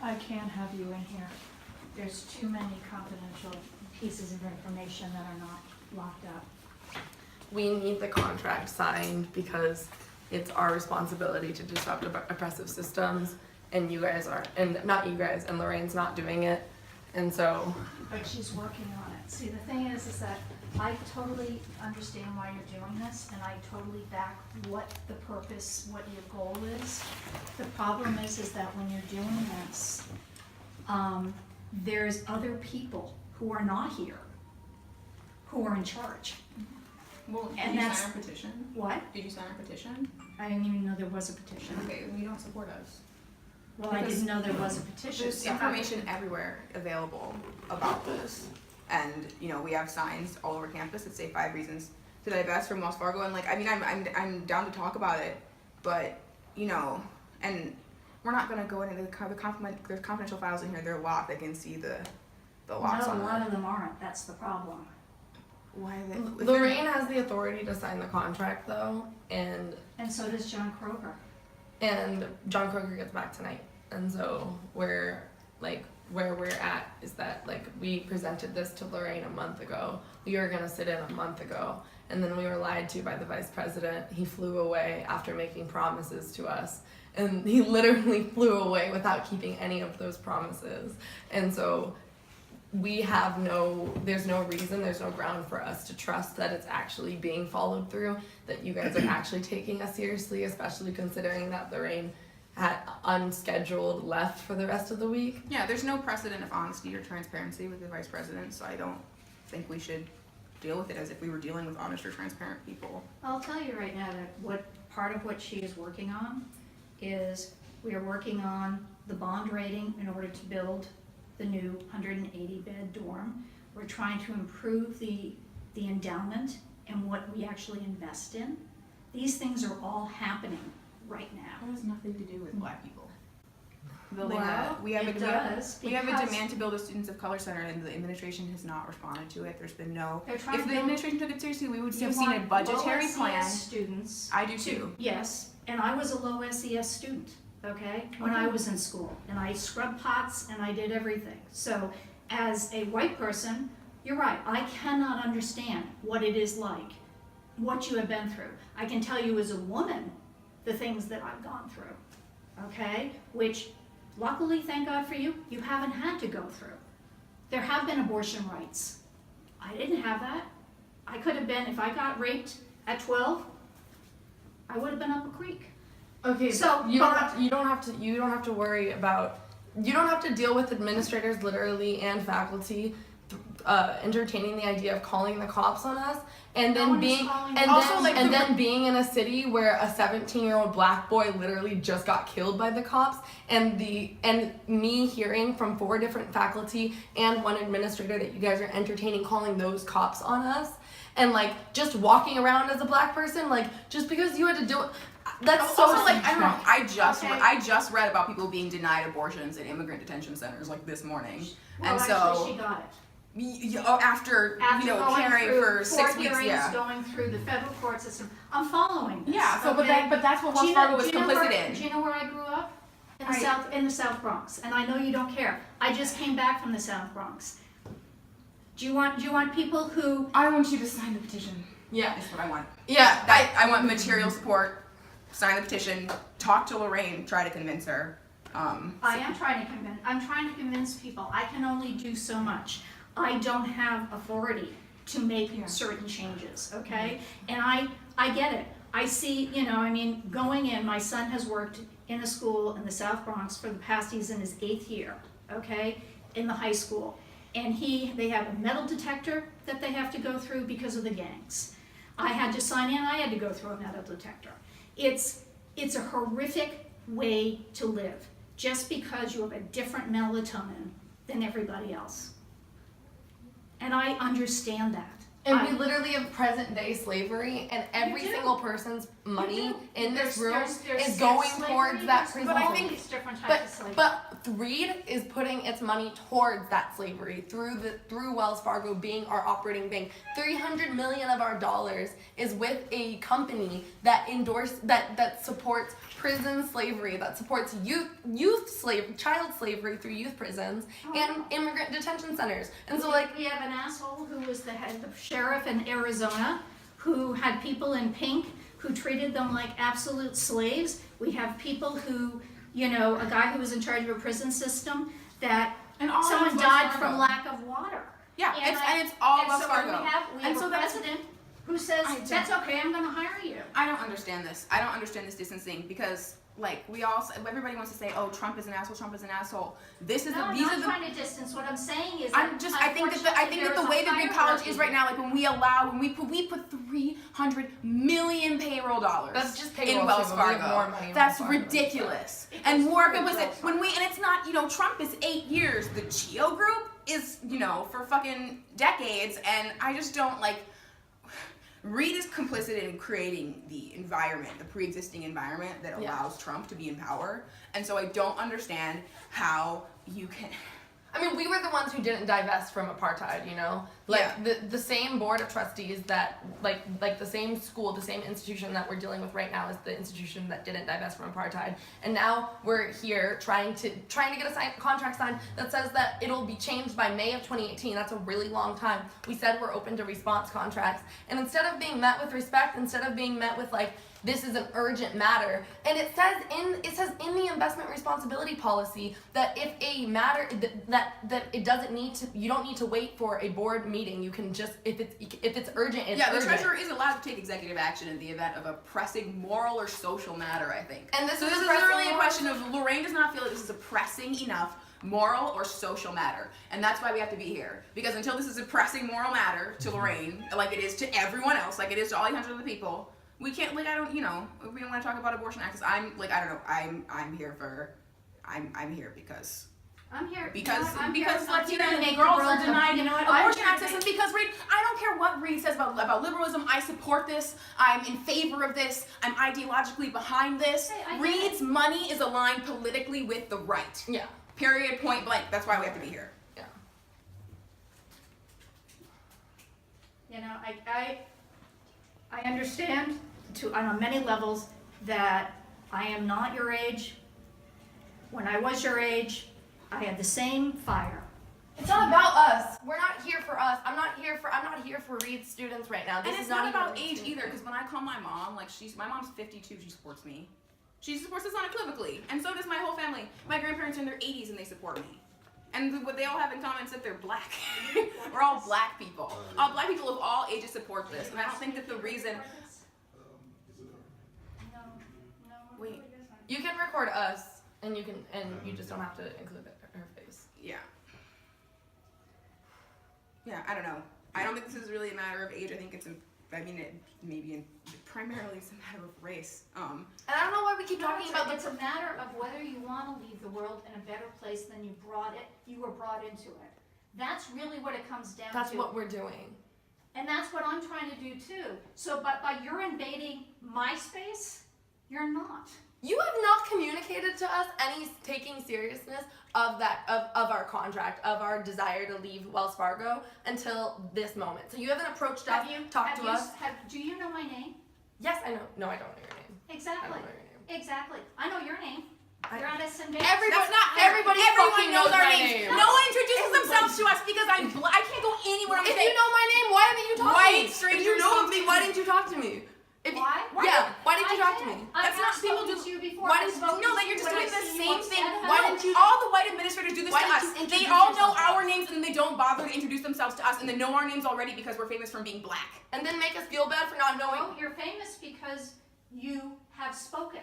I can't have you in here. There's too many confidential pieces of information that are not locked up. We need the contract signed because it's our responsibility to disrupt oppressive systems, and you guys are, and not you guys, and Lorraine's not doing it, and so. But she's working on it. See, the thing is that I totally understand why you're doing this, and I totally back what the purpose, what your goal is. The problem is that when you're doing this, there's other people who are not here, who are in charge. Well, And did you that's- sign our petition? What? Did you sign our petition? I didn't even know there was a petition. Okay, well, you don't support us. Well, I didn't know there was a petition. There's so information everywhere available about this. And, you know, we have signs all over campus that say 5 reasons to divest from Wells Fargo. And, like, I mean, I'm down to talk about it. But, you know, and we're not going to go into there's confidential files in here. They're locked. I can see the locks No, on a lot them. of them aren't. That's the problem. Why are they? if Lorraine has the authority to sign the contract though, and And so does John Kroger. John Kroger gets back tonight, and so where we're at is that like we presented this to Lorraine a month ago. We were gonna sit in a month ago, and then we were lied to by the vice president. He flew away after making promises to us, and he literally flew away without keeping any of those promises. And so there's no reason, there's no ground for us to trust that it's actually being followed through, that you guys are actually taking us seriously, especially considering that Lorraine had unscheduled left for the rest of the week. Yeah, there's no precedent of honesty or transparency with the vice president, so I don't think we should deal with it as if we were dealing with honest or transparent people. I'll tell you right now that what part of what she is working on is we are working on the bond rating in order to build the new 180-bed dorm. We're trying to improve the endowment and what we actually invest in. These things are all happening right now. That has nothing to do with black people. Well, we have it a does, we have a because- demand to build a Students of Color Center, and the administration has not responded to it. There's been no. They're trying If to the build- administration took it seriously, we would You have seen a want budgetary low plan. SES students. I do too. Yes, and I was a low SES student, okay, when I was in school, and I scrubbed pots and I did everything. So as a white person, you're right, I cannot understand what it is like, what you have been through. I can tell you as a woman, the things that I've gone through, okay, which luckily, thank God for you, you haven't had to go through. There have been abortion rights. I didn't have that. I could have been, if I got raped at 12, I would have been up a creek. Okay, So, so you don't have to worry about, you don't have to deal with administrators literally and faculty entertaining the idea of calling the cops on us, and No then one is being calling and the then cops. and then being in a city where a 17-year-old black boy literally just got killed by the cops, and me hearing from 4 different faculty and 1 administrator that you guys are entertaining calling those cops on us, and like just walking around as a black person, like just because you had to do it. That's so Also, like, I don't know. Okay. I just read about people being denied abortions in immigrant detention centers like this morning, Well, and actually, so she got it. after you know going caring through for court 6 weeks, hearings, yeah. going through the federal court system. I'm following this. Yeah, so okay? but that's what Do Wells you know- Fargo was do you know complicit where- in. Do you know where I grew up? Right. In the South Bronx, and I know you don't care. I just came back from the South Bronx. Do you want people who? I want you to sign the petition. Yeah, That's what I want. yeah. I want material support. Sign the petition. Talk to Lorraine. Try to convince her. I am trying to convince. I'm trying to convince people. I can only do so much. I don't have authority to make certain changes. Okay, and I get it. I see. You know, I mean, going in. My son has worked in a school in the South Bronx for the past. He's in his 8th year. Okay, in the high school, and they have a metal detector that they have to go through because of the gangs. I had to sign in. I had to go through a metal detector. It's a horrific way to live just because you have a different melatonin than everybody else. And I understand that. And we literally have present day slavery, and every You do. single person's money in this room There's is going slavery, towards that there's prison. all these different types of slavery. But Reed is putting its money towards that slavery through Wells Fargo being our operating bank. $300 million of our dollars is with a company that that supports prison slavery, that supports child slavery through youth prisons and immigrant detention centers. And so we have an asshole who was the sheriff in Arizona who had people in pink who treated them like absolute slaves. We have people who, a guy who was in charge of a prison system that someone died from lack of water. Yeah, it's all Wells Fargo. We have a president who says, that's okay, I'm gonna hire you. I don't understand this. I don't understand this distancing because, like, everybody wants to say, oh, Trump is an asshole, Trump is an asshole. These are I'm the. not trying to distance. What I'm saying is, I think that the way that Reed College is right now, like when we put 300 million payroll dollars in Wells Fargo. That's ridiculous. And Morgan was it and it's not, Trump is 8 years. The Chio group is, for fucking decades, and I just don't like. Reed is complicit in creating the environment, the pre-existing environment that allows Trump to be in power. And so I don't understand how you can... I mean, we were the ones who didn't divest from apartheid, the same board of trustees that, like the same school, the same institution that we're dealing with right now is the institution that didn't divest from apartheid. And now we're here trying to get a contract signed that says that it'll be changed by May of 2018. That's a really long time. We said we're open to response contracts. And instead of being met with respect, instead of being met with this is an urgent matter, and it says in the investment responsibility policy that if a matter that it doesn't need to, you don't need to wait for a board meeting. You can just if it's urgent, it's urgent. The treasurer is allowed to take executive action in the event of a pressing moral or social matter, I think. And this is really a question of Lorraine does not feel that this is a pressing enough moral or social matter, and that's why we have to be here, because until this is a pressing moral matter to Lorraine, like it is to everyone else, like it is to all 800 other people. We can't, we don't want to talk about abortion access. I'm here because. I'm here. Because Latina girls are denied abortion access, and and because Reed, I don't care what Reed says about liberalism. I support this. I'm in favor of this. I'm ideologically behind this. Reed's money is aligned politically with the right. Yeah. Period. Point blank. That's why we have to be here. Yeah. I understand on many levels that I am not your age. When I was your age, I had the same fire. It's not about us. We're not here for us. I'm not here for Reed students right now. And it's not about age either, because when I call my mom, my mom's 52, she supports me. She supports us unequivocally, and so does my whole family. My grandparents are in their 80s and they support me. And what they all have in common is that they're black. We're all black people. All black people of all ages support this, and I don't think that the reason. Wait. You can record us, and you just don't have to include her face. Yeah. Yeah, I don't know. I don't think this is really a matter of age. I think primarily it's a matter of race. And I don't know why we keep talking about it's a matter of whether you want to leave the world in a better place than you were brought into it. That's really what it comes down to. That's what we're doing. And that's what I'm trying to do too. So by you're invading my space, you're not. You have not communicated to us any taking seriousness of our contract, of our desire to leave Wells Fargo until this moment. So you haven't approached us, talked to us. Do you know my name? Yes, I know. No, I don't know your name. Exactly. I don't know your name. Exactly. I know your name. You're on SMB. Everyone knows our my names. name. No one introduces themselves to us because I can't go anywhere. If you know my name, why haven't you talked to me? Strangers. If you know of me, why didn't you talk to me? Why? Why didn't you talk to me? That's not people do. You before. Why didn't you know that you're just doing the same thing? Why didn't you? All the white administrators do this to us. They all know our names and they don't bother to introduce themselves to us, and they know our names already because we're famous from being black. And then make us feel bad for not knowing. No, you're famous because you have spoken.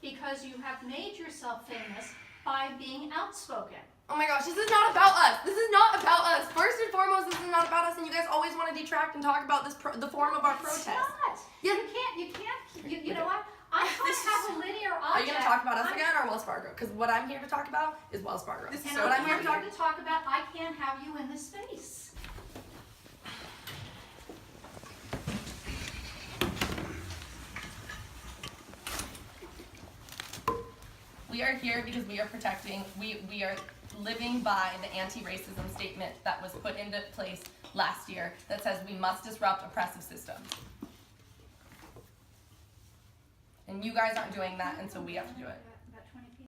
Because you have made yourself famous by being outspoken. Oh my gosh, this is not about us. This is not about us. First and foremost, this is not about us, and you guys always want to detract and talk about the form of our protest. It's not. Yeah. You know what? I don't have a linear object. Are you going to talk about us again or Wells Fargo? Because what I'm here to talk about is Wells Fargo. And I'm here to talk about I can't have you in this space. We are here because we are protecting, we are living by the anti-racism statement that was put into place last year that says we must disrupt oppressive systems. And you guys aren't doing that, and so we have to do it.